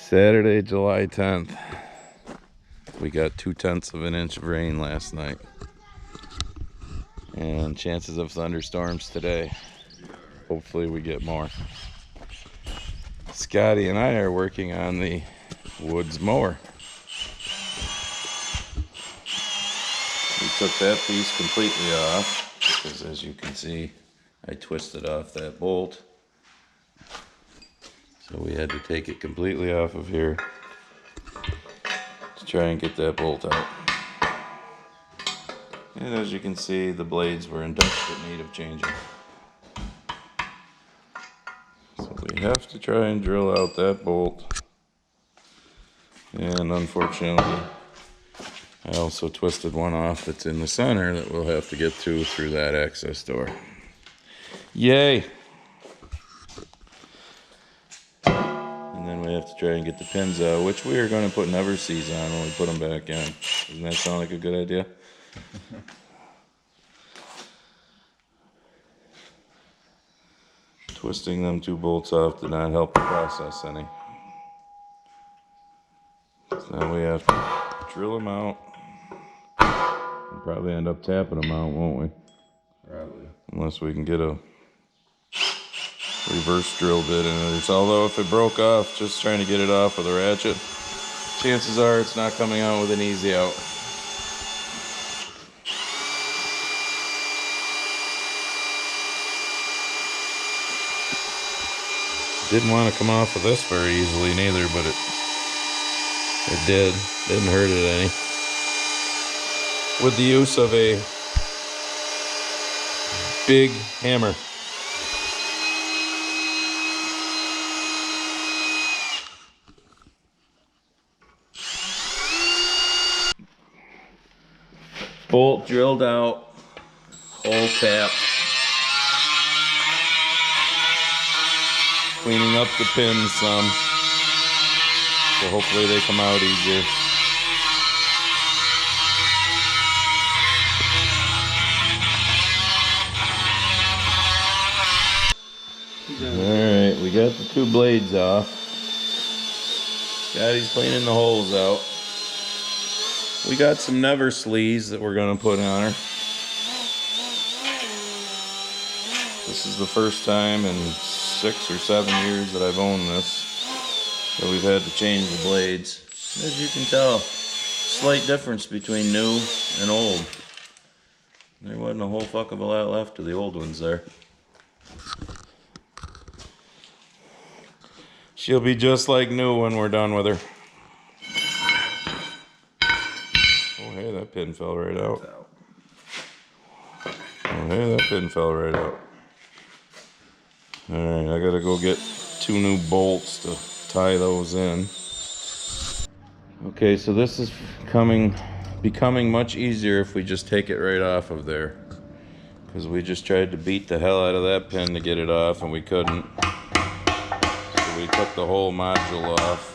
Saturday, July 10th. We got 0.2 of an inch of rain last night. And chances of thunderstorms today. Hopefully we get more. Scotty and I are working on the Woods mower. We took that piece completely off because, as you can see, I twisted off that bolt. So we had to take it completely off of here to try and get that bolt out. And as you can see, the blades were in desperate need of changing. So we have to try and drill out that bolt. And unfortunately, I also twisted one off that's in the center that we'll have to get through that access door. Yay! And then we have to try and get the pins out, which we are going to put never sees on when we put them back in. Doesn't that sound like a good idea? Twisting them two bolts off did not help the process any. So now we have to drill them out. We'll probably end up tapping them out, won't we? Probably. Unless we can get a reverse drill bit in it. Although if it broke off just trying to get it off with a ratchet, chances are it's not coming out with an easy out. Didn't want to come off of this very easily neither, but it did. Didn't hurt it any. With the use of a big hammer. Bolt drilled out, hole tapped. Cleaning up the pins some, so hopefully they come out easier. Alright, we got the two blades off. Scotty's cleaning the holes out. We got some never sleeves that we're going to put on her. This is the first time in 6 or 7 years that I've owned this, so we've had to change the blades. As you can tell, slight difference between new and old. There wasn't a whole fuck of a lot left of the old ones there. She'll be just like new when we're done with her. Oh hey, that pin fell right out. Oh hey, that pin fell right out. Alright, I gotta go get 2 new bolts to tie those in. Okay, so this is becoming much easier if we just take it right off of there. Because we just tried to beat the hell out of that pin to get it off and we couldn't. So we took the whole module off.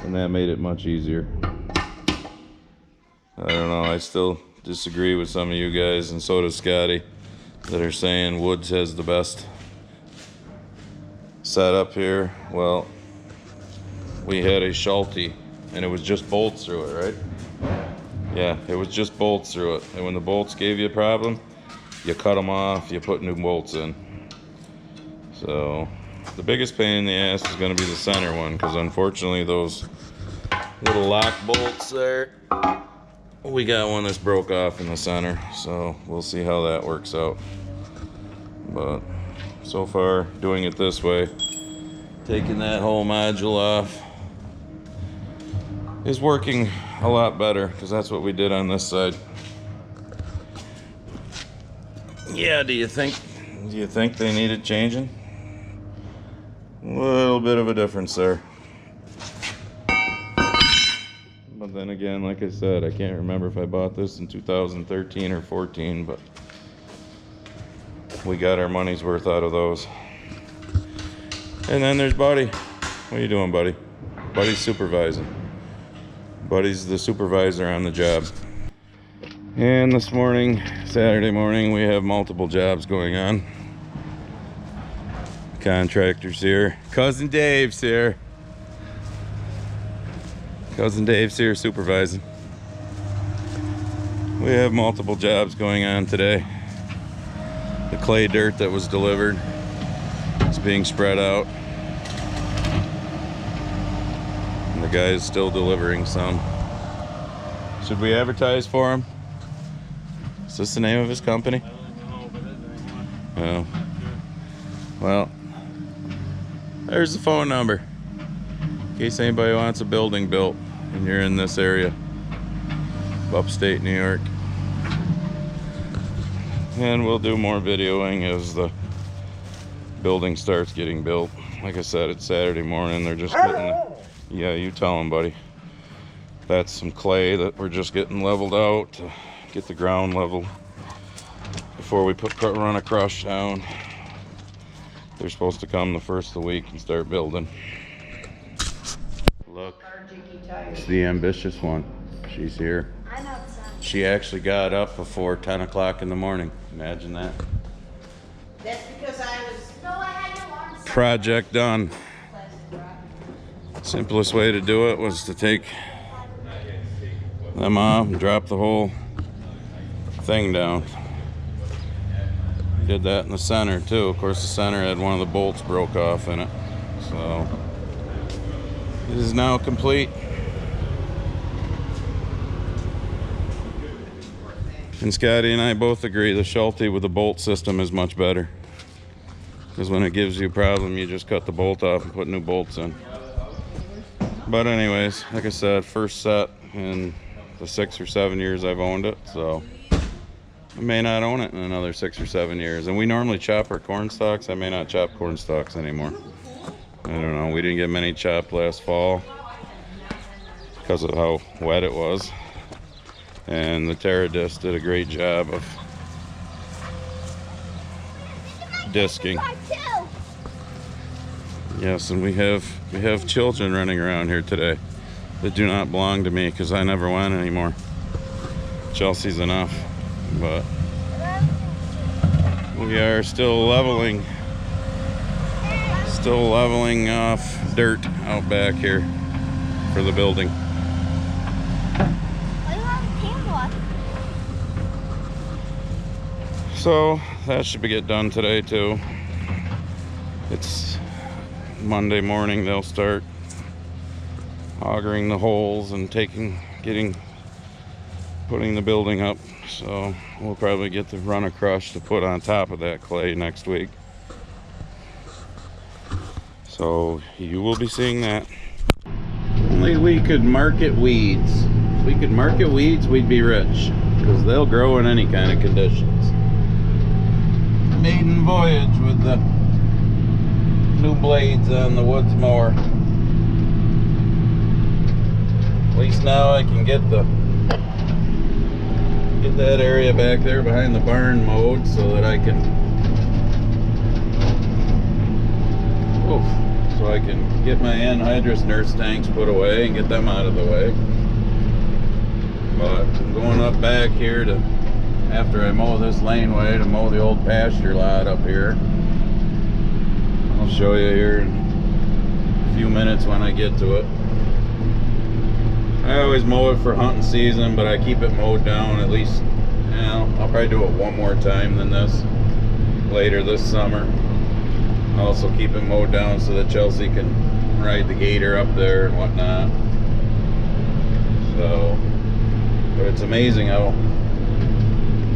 And that made it much easier. I don't know, I still disagree with some of you guys, and so does Scotty, that are saying Woods has the best setup here. Well, we had a Schulte and it was just bolts through it, right? Yeah, it was just bolts through it. And when the bolts gave you a problem, you cut them off, you put new bolts in. So the biggest pain in the ass is going to be the center one, because unfortunately those little lock bolts there, we got one that's broke off in the center, so we'll see how that works out. But so far, doing it this way, taking that whole module off, is working a lot better, because that's what we did on this side. Yeah, do you think they needed changing? A little bit of a difference there. But then again, like I said, I can't remember if I bought this in 2013 or 14, but we got our money's worth out of those. And then there's Buddy. What are you doing, Buddy? Buddy's supervising. Buddy's the supervisor on the job. And this morning, Saturday morning, we have multiple jobs going on. Contractors here. Cousin Dave's here. Cousin Dave's here supervising. We have multiple jobs going on today. The clay dirt that was delivered is being spread out. And the guy is still delivering some. Should we advertise for him? Is this the name of his company? Oh. Well, there's the phone number in case anybody wants a building built and you're in this area of upstate New York. And we'll do more videoing as the building starts getting built. Like I said, it's Saturday morning. They're just getting the, yeah, you tell them, buddy. That's some clay that we're just getting leveled out to get the ground level before we run a crush down. They're supposed to come the first of the week and start building. Look, it's the ambitious one. She's here. She actually got up before 10 o'clock in the morning. Imagine that. That's because I had no arms. Project done. Simplest way to do it was to take them off and drop the whole thing down. Did that in the center too. Of course, the center had one of the bolts broke off in it. So it is now complete. And Scotty and I both agree the Schulte with the bolt system is much better. Because when it gives you a problem, you just cut the bolt off and put new bolts in. But anyways, like I said, first set in the 6 or 7 years I've owned it. So I may not own it in another 6 or 7 years. And we normally chop our corn stalks. I may not chop corn stalks anymore. I don't know. We didn't get many chopped last fall because of how wet it was. And the Terradisc did a great job of disking. Yes, and we have children running around here today that do not belong to me because I never went anymore. Chelsea's enough, but we are still leveling off dirt out back here for the building. So that should be get done today too. It's Monday morning. They'll start augering the holes and putting the building up. So we'll probably get the run a crush to put on top of that clay next week. So you will be seeing that. Only we could market weeds. If we could market weeds, we'd be rich because they'll grow in any kind of conditions. Maiden voyage with the new blades on the woods mower. At least now I can get that area back there behind the barn mowed so that I can get my anhydrous nurse tanks put away and get them out of the way. But I'm going up back here to, after I mow this laneway, to mow the old pasture lot up here. I'll show you here in a few minutes when I get to it. I always mow it for hunting season, but I keep it mowed down at least, you know, I'll probably do it one more time than this later this summer. I'll also keep it mowed down so that Chelsea can ride the gator up there and whatnot. So, but it's amazing how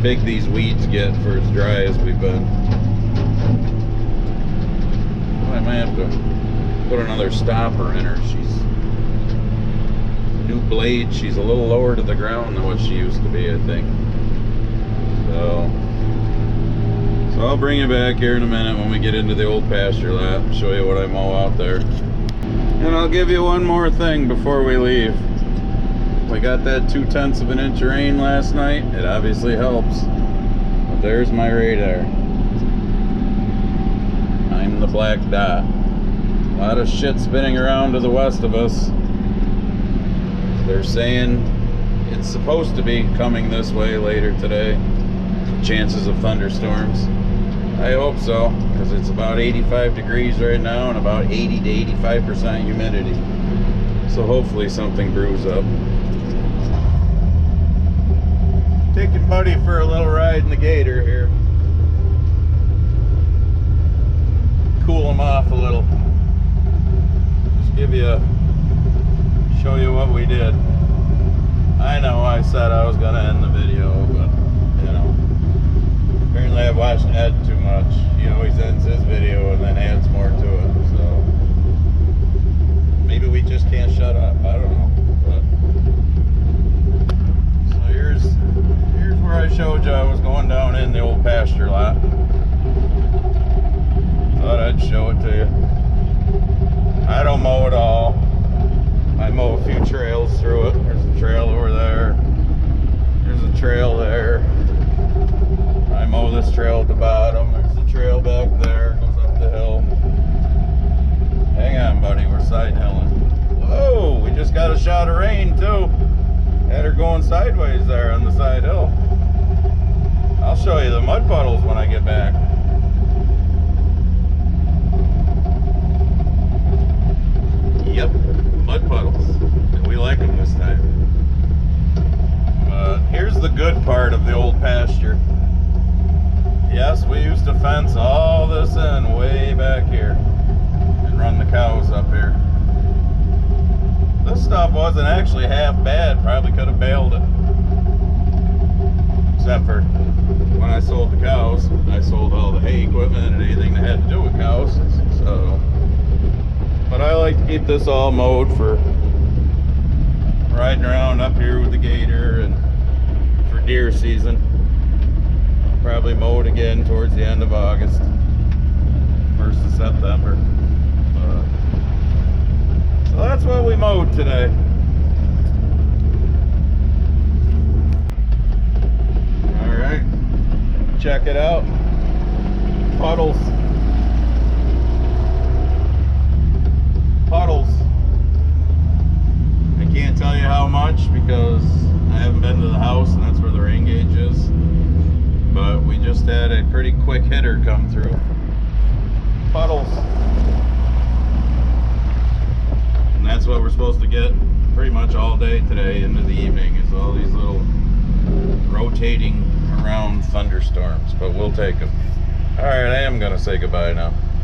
big these weeds get for as dry as we've been. I might have to put another stopper in her. She's new blade. She's a little lower to the ground than what she used to be, I think. So I'll bring you back here in a minute when we get into the old pasture lot and show you what I mow out there. And I'll give you one more thing before we leave. We got that 0.2 of an inch of rain last night. It obviously helps. But there's my radar. I'm the black dot. A lot of shit spinning around to the west of us. They're saying it's supposed to be coming this way later today. Chances of thunderstorms. I hope so, because it's about 85 degrees right now and about 80 to 85% humidity. So hopefully something brews up. Taking Buddy for a little ride in the Gator here. Cool him off a little. Just show you what we did. I know I said I was gonna end the video, but you know, apparently I've watched Ed too much. He always ends his video and then adds more to it, so maybe we just can't shut up, I don't know. But so here's where I showed you I was going down in the old pasture lot. Thought I'd show it to you. I don't mow at all. I mow a few trails through it. There's a trail over there. There's a trail there. I mow this trail at the bottom. There's a trail back there. Goes up the hill. Hang on, buddy. We're side hilling. Whoa! We just got a shot of rain too. Had her going sideways there on the side hill. I'll show you the mud puddles when I get back. Yep, mud puddles. And we like them this time. But here's the good part of the old pasture. Yes, we used to fence all this in way back here and run the cows up here. This stuff wasn't actually half bad. Probably could have baled it. Except for when I sold the cows, I sold all the hay equipment and anything that had to do with cows. So, but I like to keep this all mowed for riding around up here with the Gator and for deer season. I'll probably mow it again towards the end of August, 1st of September. So that's what we mowed today. Alright, check it out. Puddles. Puddles. I can't tell you how much because I haven't been to the house and that's where the rain gauge is. But we just had a pretty quick hitter come through. Puddles. And that's what we're supposed to get pretty much all day today into the evening, is all these little rotating around thunderstorms, but we'll take them. Alright, I am going to say goodbye now.